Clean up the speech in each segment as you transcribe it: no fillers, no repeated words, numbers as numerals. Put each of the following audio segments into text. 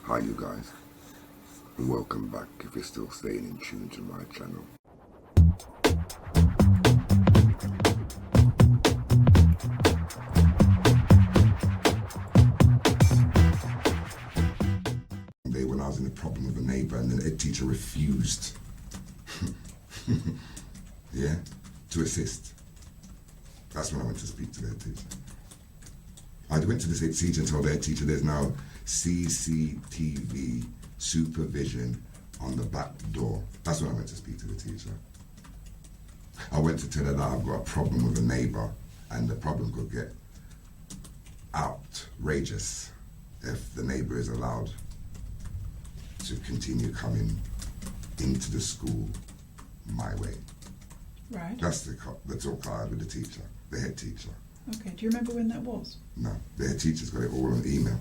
Hi you guys, and welcome back if you're still staying in tune to my channel. When I was in a problem with a neighbour and the head teacher refused to assist. That's when I went to speak to the head teacher. I went to the head teacher and told the head teacher there's now CCTV supervision on the back door. That's when I went to speak to the teacher. I went to tell her that I've got a problem with a neighbour and the problem could get outrageous if the neighbour is allowed to continue coming into the school my way. Right. That's the talk I had with the teacher, the head teacher. Okay, do you remember when that was? No, the head teacher's got it all on email.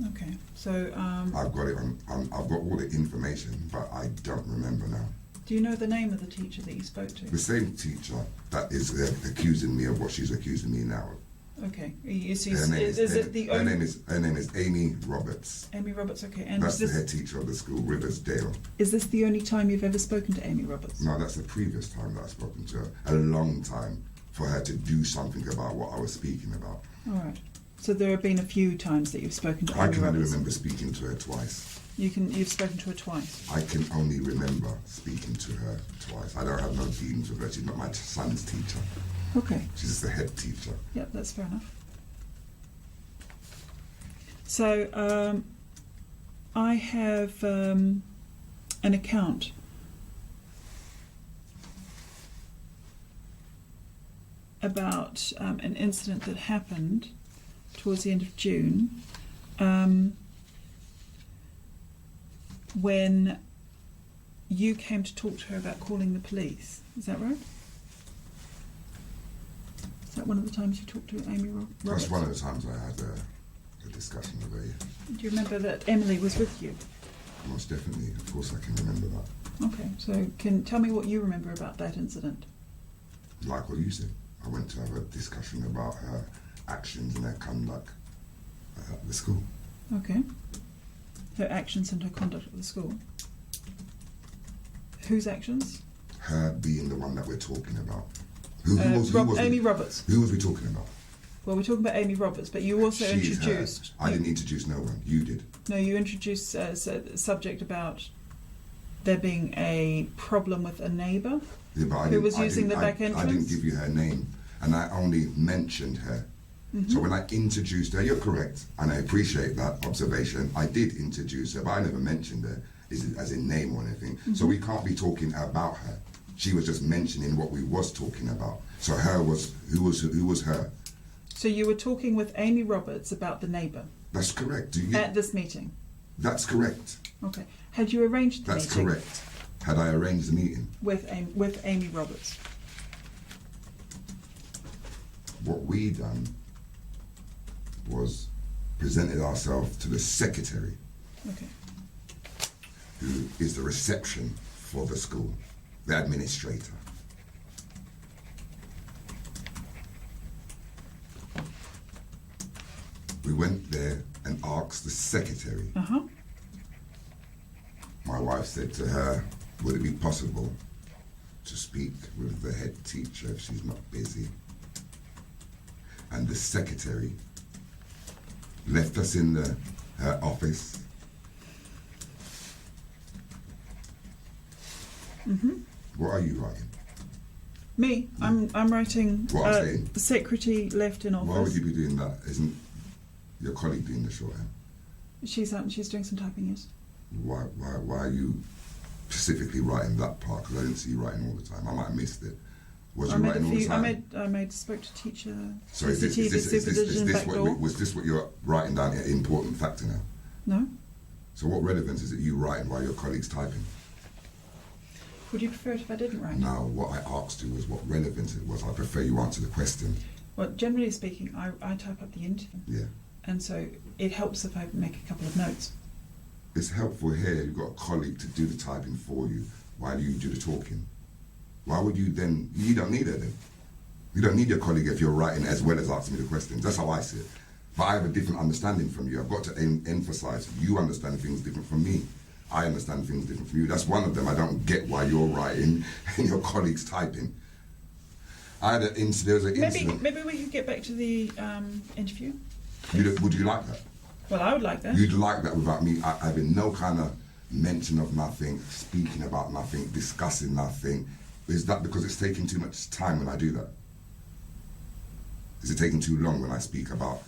Okay, so... I've got it on, I've got all the information, but I don't remember now. Do you know the name of the teacher that you spoke to? The same teacher that is accusing me of what she's accusing me now of. Okay, her name is Amy Roberts. Amy Roberts, okay. And that's the head teacher of the school, Riversdale. Is this the only time you've ever spoken to Amy Roberts? No, that's the previous time that I've spoken to her. A long time for her to do something about what I was speaking about. All right. So there have been a few times that you've spoken to Amy Roberts? I can only remember speaking to her twice. You've spoken to her twice? I can only remember speaking to her twice. I don't have no dealings with her. She's not my son's teacher. Okay. She's just the head teacher. Yep, that's fair enough. So, I have an account about an incident that happened towards the end of June when you came to talk to her about calling the police. Is that right? Is that one of the times you talked to Amy Roberts? That's one of the times I had a discussion with her. Do you remember that Emily was with you? Most definitely. Of course I can remember that. Okay, so tell me what you remember about that incident. Like what you said. I went to have a discussion about her actions and her conduct at the school. Okay. Her actions and her conduct at the school. Whose actions? Her being the one that we're talking about. Amy Roberts. Who was we talking about? Well, we're talking about Amy Roberts, but you also introduced... I didn't introduce no one. You did. No, you introduced a subject about there being a problem with a neighbour who was using the back entrance. I didn't give you her name, and I only mentioned her. Mm-hmm. So when I introduced her, you're correct, and I appreciate that observation. I did introduce her, but I never mentioned her as in name or anything. Mm-hmm. So we can't be talking about her. She was just mentioning what we was talking about. So who was her? So you were talking with Amy Roberts about the neighbour? That's correct. At this meeting? That's correct. Okay. Had you arranged the meeting? That's correct. Had I arranged the meeting? With Amy Roberts? What we done was presented ourselves to the secretary, okay, who is the reception for the school, the administrator. We went there and asked the secretary. Uh-huh. My wife said to her, would it be possible to speak with the head teacher if she's not busy? And the secretary left us in her office. Mm-hmm. What are you writing? Me? I'm writing. What I'm saying. The secretary left in office. Why would you be doing that? Isn't your colleague doing the shorthand? She's doing some typing, yes. Why are you specifically writing that part? Because I didn't see you writing all the time. I might have missed it. Was you writing all the time? I spoke to teacher. So was this what you're writing down here? Important factor now? No. So what relevance is it you writing while your colleague's typing? Would you prefer it if I didn't write? No, what I asked you was what relevance it was. I prefer you answer the question. Well, generally speaking, I type up the interview. Yeah. And so it helps if I make a couple of notes. It's helpful here. You've got a colleague to do the typing for you while you do the talking. Why would you then? You don't need her then. You don't need your colleague if you're writing as well as asking me the questions. That's how I see it. But I have a different understanding from you. I've got to emphasise you understand things different from me. I understand things different from you. That's one of them. I don't get why you're writing and your colleagues typing. There was an incident. Maybe we could get back to the interview. Would you like that? Well, I would like that. You'd like that without me having no kind of mention of nothing, speaking about nothing, discussing nothing. Is that because it's taking too much time when I do that? Is it taking too long when I speak about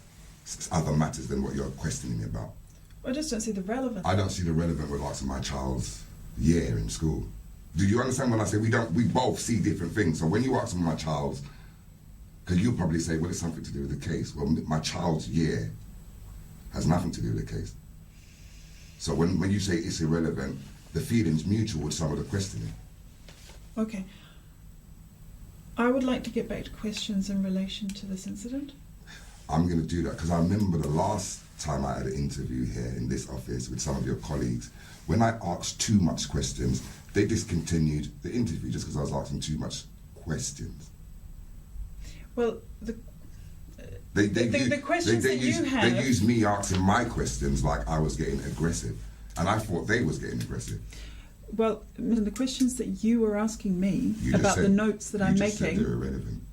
other matters than what you're questioning me about? I just don't see the relevance. I don't see the relevance with asking my child's year in school. Do you understand when I say we both see different things? So when you ask me my child's, because you'll probably say, well, it's something to do with the case. Well, my child's year has nothing to do with the case. So when you say it's irrelevant, the feeling's mutual with some of the questioning. Okay. I would like to get back to questions in relation to this incident. I'm going to do that because I remember the last time I had an interview here in this office with some of your colleagues. When I asked too much questions, they discontinued the interview just because I was asking too much questions. Well, the questions they used me asking my questions like I was getting aggressive, and I thought they was getting aggressive. Well, the questions that you were asking me about the notes that I'm making said they're irrelevant.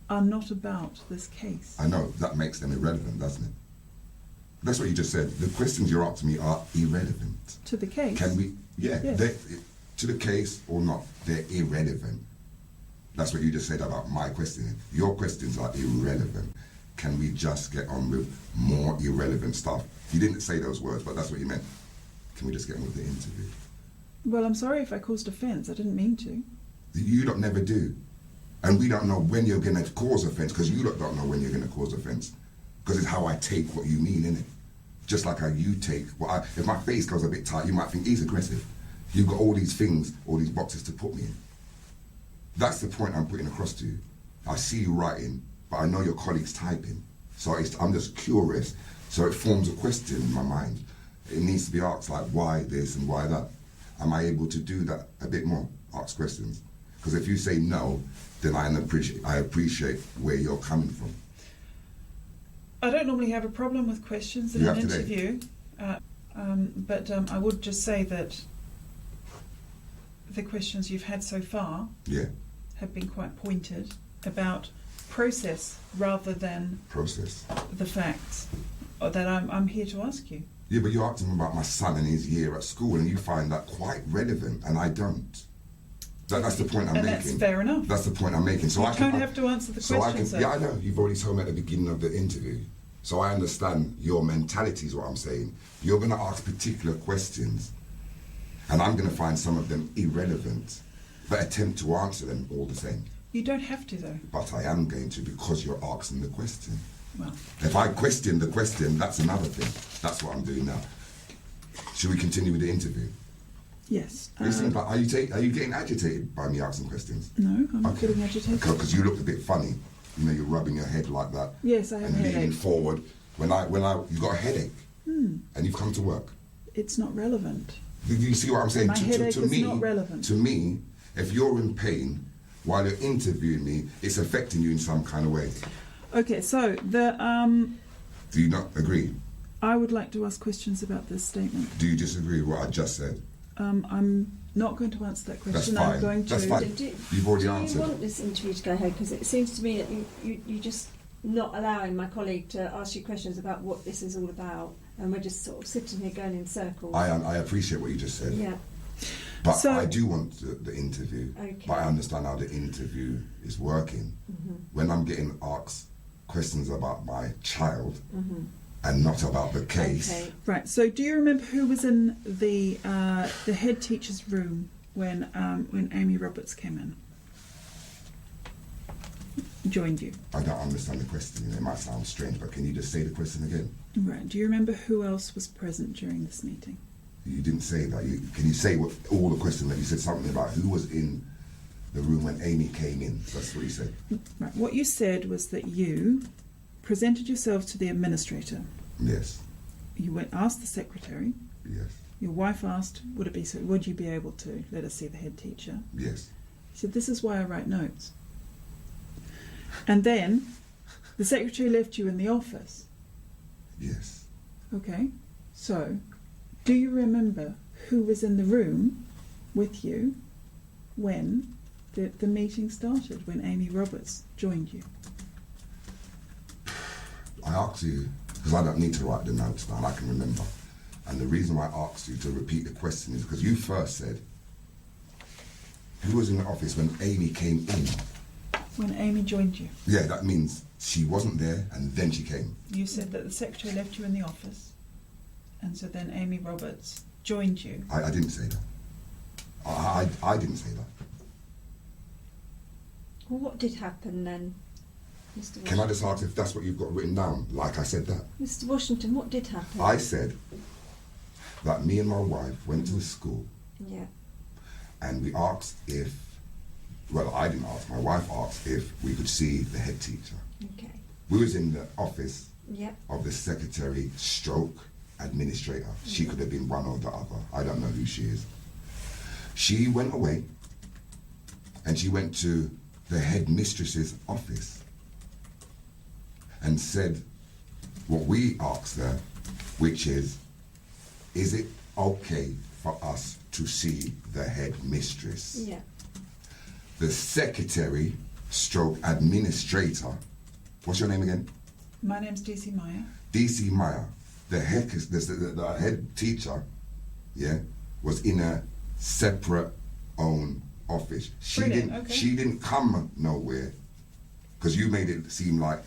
Are not about this case. I know, that makes them irrelevant, doesn't it? That's what you just said. The questions you're asking me are irrelevant. To the case? Can we, yeah, yes. To the case or not, they're irrelevant. That's what you just said about my questioning. Your questions are irrelevant. Can we just get on with more irrelevant stuff? You didn't say those words, but that's what you meant. Can we just get on with the interview? Well, I'm sorry if I caused offence. I didn't mean to. You lot never do. And we don't know when you're going to cause offence, because you lot don't know when you're going to cause offence. Because it's how I take what you mean, innit? Just like how you take if my face goes a bit tight, you might think he's aggressive. You've got all these things, all these boxes to put me in. That's the point I'm putting across to you. I see you writing, but I know your colleague's typing. So I'm just curious. So it forms a question in my mind. It needs to be asked, like, why this and why that? Am I able to do that a bit more? Ask questions. Because if you say no, then I appreciate where you're coming from. I don't normally have a problem with questions in an interview, but I would just say that the questions you've had so far have been quite pointed about process rather than the facts that I'm here to ask you. Yeah, but you're asking about my son and his year at school, and you find that quite relevant, and I don't. That's the point I'm making. And that's fair enough. That's the point I'm making. So you don't have to answer the question. Yeah, I know. You've already told me at the beginning of the interview. So I understand your mentality is what I'm saying. You're going to ask particular questions, and I'm going to find some of them irrelevant, but attempt to answer them all the same. You don't have to, though. But I am going to, because you're asking the question. Well, if I question the question, that's another thing. That's what I'm doing now. Should we continue with the interview? Yes. It seems like, are you getting agitated by me asking questions? No, I'm not getting agitated. Because you looked a bit funny. You know, you're rubbing your head like that. Yes, I have a headache. And leaning forward. When you've got a headache, and you've come to work. It's not relevant. Do you see what I'm saying? My headache is not relevant. To me, if you're in pain while you're interviewing me, it's affecting you in some kind of way. Okay, so do you not agree? I would like to ask questions about this statement. Do you disagree with what I just said? I'm not going to answer that question. That's fine. I'm going to. That's fine. You've already answered. Do you want this interview to go ahead? Because it seems to me that you just not allowing my colleague to ask you questions about what this is all about, and we're just sort of sitting here going in circles. I appreciate what you just said. Yeah. But I do want the interview. Okay. But I understand how the interview is working. Mm-hmm. When I'm getting asked questions about my child and not about the case. Okay. Right. So, do you remember who was in the head teacher's room when Amy Roberts came in? Joined you. I don't understand the question. It might sound strange, but can you just say the question again? Right. Do you remember who else was present during this meeting? You didn't say that. Can you say all the questions that you said something about who was in the room when Amy came in? That's what you said. Right. What you said was that you presented yourself to the administrator. Yes. You asked the secretary. Yes. Your wife asked, would you be able to let us see the head teacher? Yes. He said, this is why I write notes. And then The secretary left you in the office? Yes. Okay. So, do you remember who was in the room with you when the meeting started, when Amy Roberts joined you? I asked you, because I don't need to write the notes down, I can remember. And the reason why I asked you to repeat the question is because you first said, who was in the office when Amy came in? When Amy joined you? Yeah, that means she wasn't there and then she came. You said that the secretary left you in the office, and so then Amy Roberts joined you. I didn't say that. I didn't say that. Well, what did happen then, Mr. Washington? Can I just ask if that's what you've got written down, like I said that? Mr. Washington, what did happen? I said that me and my wife went to the school Yeah. and we asked if, well, I didn't ask, my wife asked if we could see the head teacher. Okay. We was in the office Yeah. of the secretary stroke administrator. She could have been one or the other. I don't know who she is. She went away and she went to the headmistress's office and said what we asked her, which is it okay for us to see the headmistress? Yeah. The secretary stroke administrator, what's your name again? My name's DC Meyer. DC Meyer, the head teacher, yeah, was in a separate own office. Brilliant, She didn't come nowhere because you made it seem like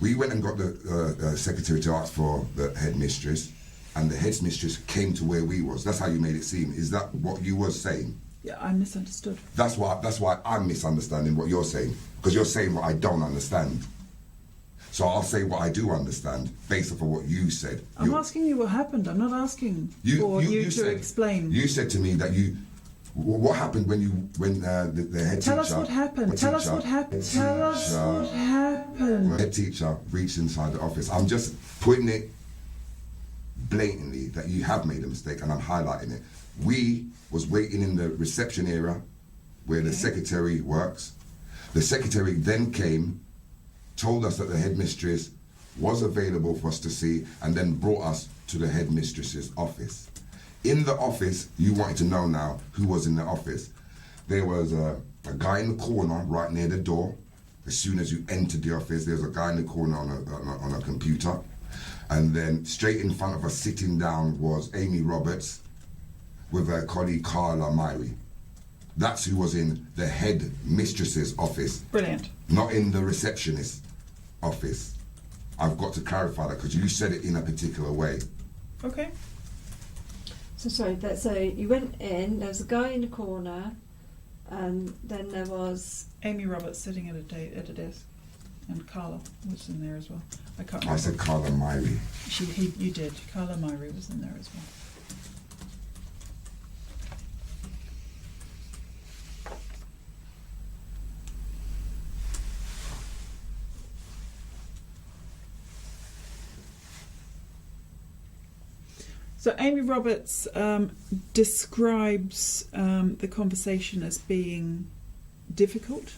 we went and got the secretary to ask for the headmistress, and the headmistress came to where we was. That's how you made it seem. Is that what you was saying? Yeah, I misunderstood. That's why I'm misunderstanding what you're saying, because you're saying what I don't understand. So I'll say what I do understand based off of what you said. I'm asking you what happened. I'm not asking for you to explain. You said to me that what happened when the head teacher... Tell us what happened. Tell us what happened. Tell us what happened. The head teacher reached inside the office. I'm just putting it blatantly that you have made a mistake, and I'm highlighting it. We was waiting in the reception area where the secretary works. The secretary then came, told us that the headmistress was available for us to see, and then brought us to the headmistress's office. In the office, you wanted to know now who was in the office. There was a guy in the corner right near the door. As soon as you entered the office, there was a guy in the corner on a computer. And then straight in front of us, sitting down, was Amy Roberts with her colleague Carla Myrie. That's who was in the headmistress's office. Brilliant. Not in the receptionist's office. I've got to clarify that because you said it in a particular way. Okay. So sorry, so you went in, there was a guy in the corner, and then there was... Amy Roberts sitting at a desk, and Carla was in there as well. I can't remember. I said Carla Myrie. You did. Carla Myrie was in there as well. So Amy Roberts describes the conversation as being difficult.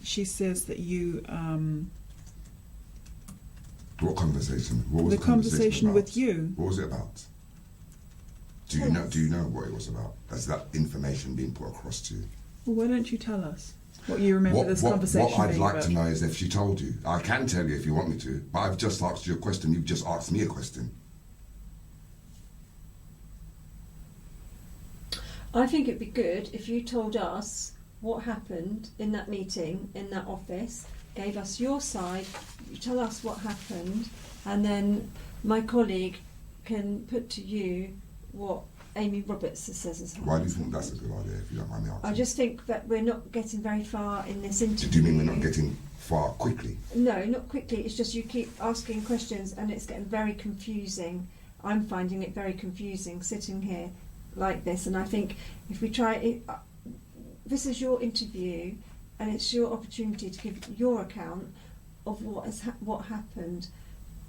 She says that you... What conversation? What was the conversation about? with you. What was it about? Do you know what it was about? Has that information been put across to you? Well, why don't you tell us what you remember this conversation What I'd being like about? to know is if she told you. I can tell you if you want me to, but I've just asked you a question. You've just asked me a question. I think it'd be good if you told us what happened in that meeting, in that office, gave us your side, you tell us what happened, and then my colleague can put to you what Amy Roberts says has happened. Why do you think that's a good idea, if you don't mind me asking? I just think that we're not getting very far in this interview. Do you mean we're not getting far quickly? No, not quickly. It's just you keep asking questions and it's getting very confusing. I'm finding it very confusing sitting here like this, and I think if we try it, this is your interview and it's your opportunity to give your account of what happened,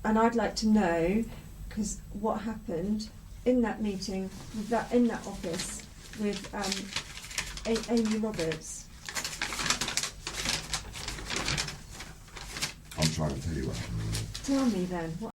and I'd like to know, because what happened in that meeting in that office with Amy Roberts. I'm trying to tell you what happened. Tell me then. What